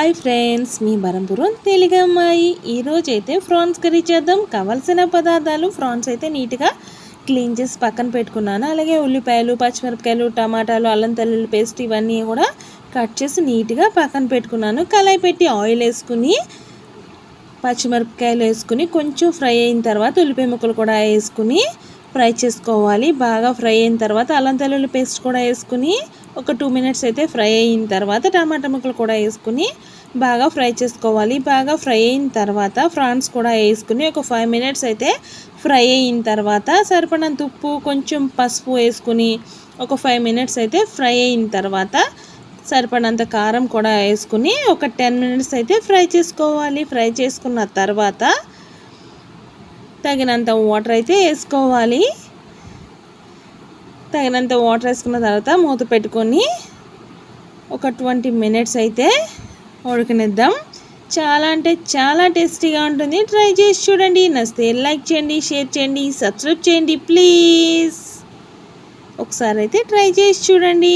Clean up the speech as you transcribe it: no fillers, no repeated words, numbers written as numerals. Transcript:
Hi friends, మీ బరంపురం తెలుగు అమ్మాయి. ఈరోజు అయితే ఫ్రాన్స్ కర్రీ చేద్దాం. కావాల్సిన పదార్థాలు: ఫ్రాన్స్ అయితే నీట్గా క్లీన్ చేసి పక్కన పెట్టుకున్నాను. అలాగే ఉల్లిపాయలు, పచ్చిమిరపకాయలు, టమాటాలు, అల్లం తెల్లుల్లి పేస్ట్ ఇవన్నీ కూడా కట్ చేసి నీట్గా పక్కన పెట్టుకున్నాను. కళాయి పెట్టి ఆయిల్ వేసుకుని పచ్చిమిరపకాయలు వేసుకుని కొంచెం ఫ్రై అయిన తర్వాత ఉల్లిపాయ ముక్కలు కూడా వేసుకుని ఫ్రై చేసుకోవాలి. బాగా ఫ్రై అయిన తర్వాత అల్లం తెల్లుల్లి పేస్ట్ కూడా వేసుకుని ఒక 2 మినిట్స్ అయితే ఫ్రై అయిన తర్వాత టమాటా ముక్కలు కూడా వేసుకుని బాగా ఫ్రై చేసుకోవాలి. బాగా ఫ్రై అయిన తర్వాత ఫ్రాన్స్ కూడా వేసుకుని ఒక 5 మినిట్స్ అయితే ఫ్రై అయిన తర్వాత సరిపడినంత ఉప్పు, కొంచెం పసుపు వేసుకుని ఒక 5 మినిట్స్ అయితే ఫ్రై అయిన తర్వాత సరిపడినంత కారం కూడా వేసుకుని ఒక 10 మినిట్స్ అయితే ఫ్రై చేసుకోవాలి. ఫ్రై చేసుకున్న తర్వాత తగినంత వాటర్ అయితే వేసుకోవాలి. తగినంత వాటర్ వేసుకున్న తర్వాత మూత పెట్టుకొని ఒక 20 మినిట్స్ అయితే ఉడకనిద్దాం. చాలా అంటే చాలా టేస్టీగా ఉంటుంది. ట్రై చేసి చూడండి. నచ్చితే లైక్ చేయండి, షేర్ చేయండి, సబ్స్క్రైబ్ చేయండి ప్లీజ్. ఒకసారి అయితే ట్రై చేసి చూడండి.